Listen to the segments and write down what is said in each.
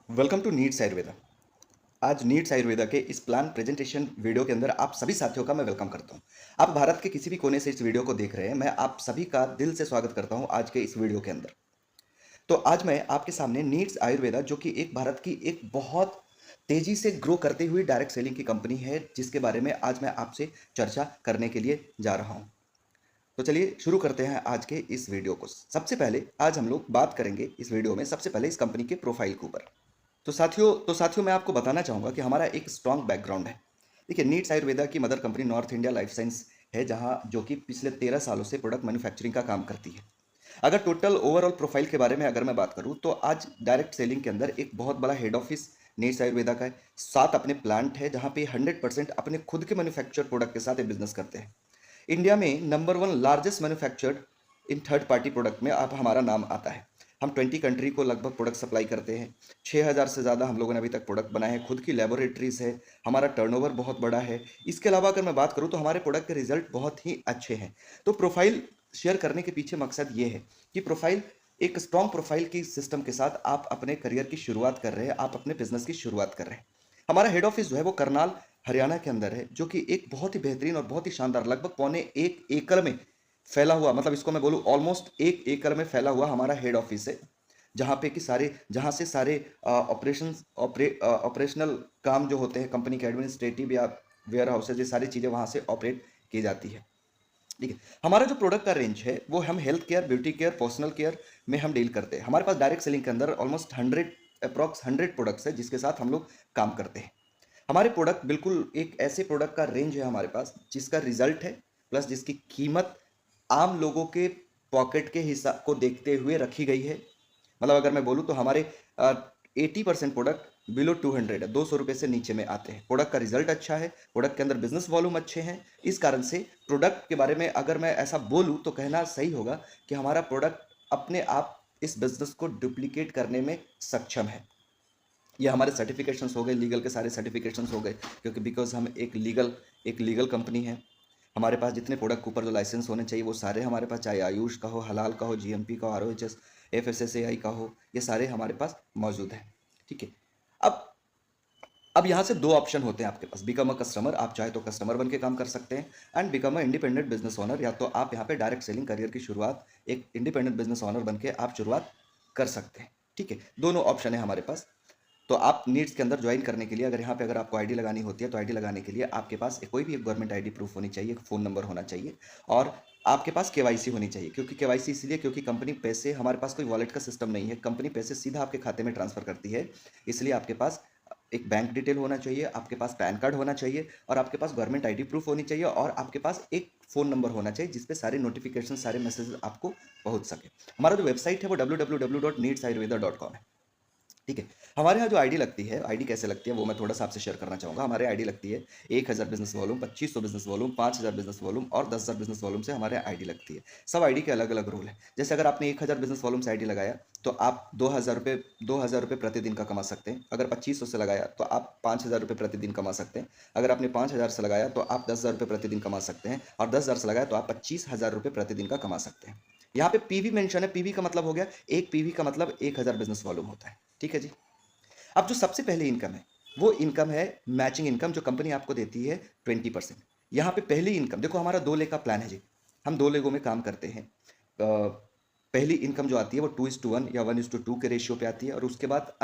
Welcome to nits Ayurveda. आज nits Ayurveda के इस प्लान प्रेजेंटेशन वीडियो के अंदर आप सभी साथियों का मैं वेलकम करता हूं। आप भारत के किसी भी कोने से इस वीडियो को देख रहे हैं, मैं आप सभी का दिल से स्वागत करता हूं आज के इस वीडियो के अंदर। तो आज मैं आपके सामने नीट्स आयुर्वेदा, जो कि एक भारत की एक बहुत तेजी से ग्रो करती हुई डायरेक्ट सेलिंग की कंपनी है, जिसके बारे में आज मैं आपसे चर्चा करने के लिए जा रहा हूं। तो चलिए शुरू करते हैं आज के इस वीडियो को। सबसे पहले आज हम लोग बात करेंगे इस वीडियो में सबसे पहले इस कंपनी के प्रोफाइल के ऊपर। तो साथियों मैं आपको बताना चाहूँगा कि हमारा एक स्ट्रॉन्ग बैकग्राउंड है। देखिए, नीट्स आयुर्वेदा की mother company north India life science है, जहाँ जो कि पिछले 13 सालों से प्रोडक्ट मैन्युफैक्चरिंग का काम करती है। अगर टोटल ओवरऑल प्रोफाइल के बारे में अगर मैं बात करूँ, तो आज डायरेक्ट सेलिंग के अंदर एक बहुत बड़ा हेड ऑफिस नीट्स आयुर्वेदा का है। 7 अपने प्लांट है, जहाँ पे 100% अपने खुद के मैन्युफैक्चर प्रोडक्ट के साथ बिजनेस करते हैं। इंडिया में number 1 largest manufactured in third party product में आप हमारा नाम आता है। हम 20 कंट्री को लगभग प्रोडक्ट सप्लाई करते हैं। 6000 से ज़्यादा हम लोगों ने अभी तक प्रोडक्ट बनाए हैं। खुद की लेबोरेटरीज है। हमारा टर्नओवर बहुत बड़ा है। इसके अलावा अगर मैं बात करूं, तो हमारे प्रोडक्ट के रिजल्ट बहुत ही अच्छे हैं। तो प्रोफाइल शेयर करने के पीछे मकसद ये है कि प्रोफाइल, एक स्ट्रॉन्ग प्रोफाइल की सिस्टम के साथ आप अपने करियर की शुरुआत कर रहे हैं, आप अपने बिजनेस की शुरुआत कर रहे हैं। हमारा हेड ऑफिस जो है वो करनाल हरियाणा के अंदर है, जो कि एक बहुत ही बेहतरीन और बहुत ही शानदार, लगभग पौने 1 एकड़ में फैला हुआ, मतलब इसको मैं बोलूँ ऑलमोस्ट 1 एकड़ में फैला हुआ हमारा हेड ऑफिस है। जहाँ से सारे ऑपरेशनल काम जो होते हैं कंपनी के, एडमिनिस्ट्रेटिव या वेयर हाउसेज, ये सारी चीज़ें वहाँ से ऑपरेट की जाती है। ठीक है। हमारा जो प्रोडक्ट का रेंज है वो हम health care, beauty care, personal care में हम डील करते हैं। हमारे पास डायरेक्ट सेलिंग के अंदर ऑलमोस्ट 100 प्रोडक्ट्स है, जिसके साथ हम लोग काम करते हैं। हमारे प्रोडक्ट बिल्कुल एक ऐसे प्रोडक्ट का रेंज है हमारे पास, जिसका रिजल्ट है प्लस जिसकी कीमत आम लोगों के पॉकेट के हिसाब को देखते हुए रखी गई है। मतलब अगर मैं बोलूँ, तो हमारे 80% प्रोडक्ट बिलो 200 है, 200 रुपये से नीचे में आते हैं। प्रोडक्ट का रिजल्ट अच्छा है, प्रोडक्ट के अंदर बिजनेस वॉल्यूम अच्छे हैं। इस कारण से प्रोडक्ट के बारे में अगर मैं ऐसा बोलूँ, तो कहना सही होगा कि हमारा प्रोडक्ट अपने आप इस बिजनेस को डुप्लीकेट करने में सक्षम है। ये हमारे सर्टिफिकेशंस हो गए, लीगल के सारे सर्टिफिकेशंस हो गए, क्योंकि बिकॉज हम एक लीगल कंपनी है। हमारे पास जितने प्रोडक्ट के ऊपर जो लाइसेंस होने चाहिए वो सारे हमारे पास, चाहे आयुष का हो, हलाल का हो, जीएमपी का हो, आरओएचएस, एफएसएसएआई का हो, ये सारे हमारे पास मौजूद हैं। ठीक है। अब अब यहाँ से 2 ऑप्शन होते हैं आपके पास। बिकम अ कस्टमर, आप चाहे तो कस्टमर बन के काम कर सकते हैं, and become a independent business owner, या तो आप यहाँ पे डायरेक्ट सेलिंग करियर की शुरुआत एक इंडिपेंडेंट बिजनेस ओनर बन के आप शुरुआत कर सकते हैं। ठीक है, दोनों ऑप्शन है हमारे पास। तो आप नीड्स के अंदर ज्वाइन करने के लिए, अगर यहाँ पे अगर आपको आईडी लगानी होती है, तो आईडी लगाने के लिए आपके पास कोई भी एक गवर्नमेंट आईडी प्रूफ होनी चाहिए, एक फ़ोन नंबर होना चाहिए, और आपके पास केवाईसी होनी चाहिए। क्योंकि केवाईसी इसलिए, क्योंकि कंपनी पैसे, हमारे पास कोई वॉलेट का सिस्टम नहीं है, कंपनी पैसे सीधा आपके खाते में ट्रांसफर करती है। इसलिए आपके पास एक बैंक डिटेल होना चाहिए, आपके पास पैन कार्ड होना चाहिए, और आपके पास गवर्नमेंट आईडी प्रूफ होनी चाहिए, और आपके पास एक फ़ोन नंबर होना चाहिए जिसपे सारे नोटिफिकेशन, सारे मैसेज आपको पहुंच सके। हमारा जो वेबसाइट है वो www.needsayurveda.com है। ठीक है। हमारे यहाँ जो आईडी लगती है, आईडी कैसे लगती है वो मैं थोड़ा सा आपसे शेयर करना चाहूँगा। हमारे आईडी लगती है 1000 business volume, 2500 business volume, 5000 business volume और 10,000 बिजनेस वॉल्यूम से हमारे आईडी लगती है। सब आईडी के अलग अलग रूल है। जैसे अगर आपने 1000 बिजनेस वॉल्यूम से आईडी लगाया, तो आप 2000 रुपये प्रतिदिन का कमा सकते हैं। अगर 2500 से लगाया तो आप 5000 रुपये प्रतिदिन कमा सकते हैं। अगर आपने 5000 से लगाया तो आप 10,000 रुपये प्रतिदिन कमा सकते हैं, और 10,000 से लगाया तो आप 25,000 रुपये प्रतिदिन का कमा सकते हैं। यहाँ पे पीवी मेंशन है। पीवी का मतलब हो गया, एक पीवी का मतलब 1000 बिजनेस वॉल्यूम होता है। ठीक है जी। अब जो सबसे पहले इनकम है, वो इनकम है मैचिंग इनकम, जो कंपनी आपको देती है 20%। यहाँ पे पहली इनकम देखो, हमारा 2 लेग का प्लान है जी। हम 2 लेगों में काम करते हैं। पहली इनकम जो आती है वो 2:1 या 1:2 के रेशियो पे आती है, और उसके बाद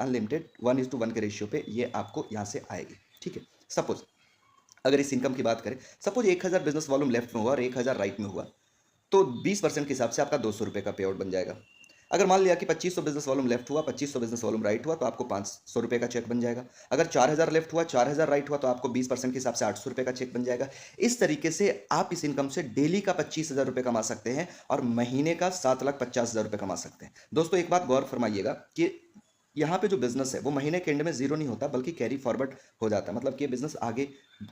अनलिमिटेड 1:1 के रेशियो पे ये आपको यहाँ से आएगी। ठीक है। सपोज अगर इस इनकम की बात करें, सपोज 1000 बिजनेस वॉल्यूम लेफ्ट में हुआ और 1000 राइट में हुआ, तो 20% के हिसाब से आपका 200 रुपये का पे आउट बन जाएगा। अगर मान लिया कि 2500 बिजनेस वॉल्यूम लेफ्ट हुआ, 2500 बिजनेस वॉल्यूम राइट हुआ, तो आपको 500 रुपये का चेक बन जाएगा। अगर 4000 लेफ्ट हुआ, 4000 राइट हुआ, तो आपको 20% के हिसाब से 800 रुपये का चेक बन जाएगा। इस तरीके से आप इस इनकम से डेली का 25,000 रुपये कमा सकते हैं, और महीने का 7,50,000 रुपये कमा सकते हैं। दोस्तों, एक बात गौर फरमाइएगा कि यहाँ पे जो बिजनेस है वो महीने के एंड में जीरो नहीं होता, बल्कि कैरी फॉरवर्ड हो जाता है। मतलब कि बिजनेस आगे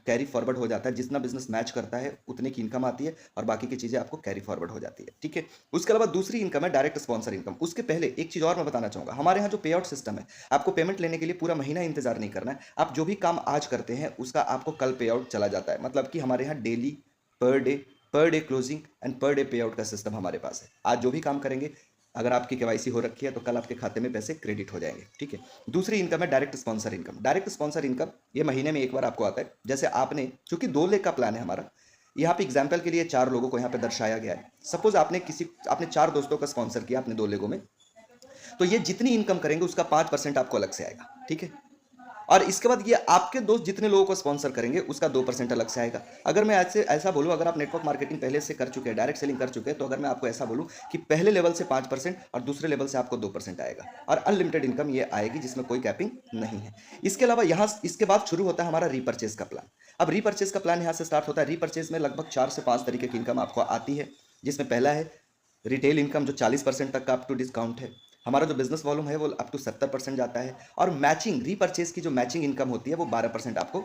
कैरी फॉरवर्ड हो जाता है। जितना बिजनेस मैच करता है उतने की इनकम आती है, और बाकी की चीजें आपको कैरी फॉरवर्ड हो जाती है। ठीक है। उसके अलावा दूसरी इनकम है डायरेक्ट स्पॉन्सर इनकम। उसके पहले एक चीज और मैं बताना चाहूंगा। हमारे यहाँ जो पे आउट सिस्टम है, आपको पेमेंट लेने के लिए पूरा महीना इंतजार नहीं करना है। आप जो भी काम आज करते हैं उसका आपको कल पे आउट चला जाता है। मतलब कि हमारे यहाँ per day per day closing and per day पे आउट का सिस्टम हमारे पास है। आज जो भी काम करेंगे, अगर आपकी केवाईसी हो रखी है तो कल आपके खाते में पैसे क्रेडिट हो जाएंगे, ठीक है। दूसरी इनकम है direct sponsor income. Direct sponsor income ये महीने में एक बार आपको आता है। जैसे आपने, चूंकि 2 लाख का प्लान है हमारा, यहाँ पे एग्जाम्पल के लिए 4 लोगों को यहाँ पे दर्शाया गया है। सपोज आपने 4 दोस्तों का स्पॉन्सर किया अपने 2 लोगों में, तो ये जितनी इनकम करेंगे उसका 5% आपको अलग से आएगा, ठीक है। और इसके बाद ये आपके दोस्त जितने लोगों को स्पॉन्सर करेंगे उसका 2% अलग से आएगा। अगर मैं ऐसा बोलूं, अगर आप नेटवर्क मार्केटिंग पहले से कर चुके हैं, डायरेक्ट सेलिंग कर चुके हैं, तो अगर मैं आपको ऐसा बोलूं कि पहले लेवल से 5% और दूसरे लेवल से आपको 2% आएगा, और अनलिमिटेड इनकम ये आएगी जिसमें कोई कैपिंग नहीं है। इसके अलावा यहाँ इसके बाद शुरू होता है हमारा रीपर्चेज का प्लान। अब रीपर्चेज का प्लान यहाँ से स्टार्ट होता है। रीपर्चेज में लगभग 4 से 5 तरीके की इनकम आपको आती है, जिसमें पहला है रिटेल इनकम, जो 40% तक का अप टू डिस्काउंट है। हमारा जो बिजनेस वॉल्यूम है वो अप टू 70% जाता है। और मैचिंग, रीपर्चेज की जो मैचिंग इनकम होती है वो 12% आपको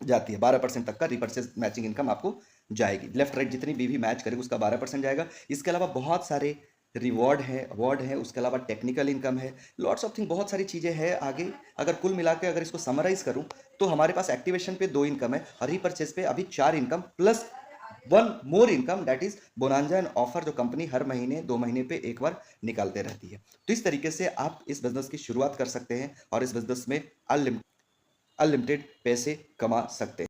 जाती है। 12% तक का रीपर्चेज मैचिंग इनकम आपको जाएगी। लेफ्ट राइट जितनी भी मैच करेगी उसका 12% जाएगा। इसके अलावा बहुत सारे रिवॉर्ड है, अवार्ड है, उसके अलावा टेक्निकल इनकम है, लॉट्स ऑफ थिंग, बहुत सारी चीज़ें हैं आगे। अगर कुल मिला के अगर इसको समराइज करूं तो हमारे पास एक्टिवेशन पे 2 इनकम है और रीपर्चेज पे अभी 4 income plus 1 more income, that is bonanza and offer, जो कंपनी हर महीने 2 महीने पे एक बार निकालते रहती है। तो इस तरीके से आप इस बिजनेस की शुरुआत कर सकते हैं और इस बिजनेस में अनलिमिटेड पैसे कमा सकते हैं।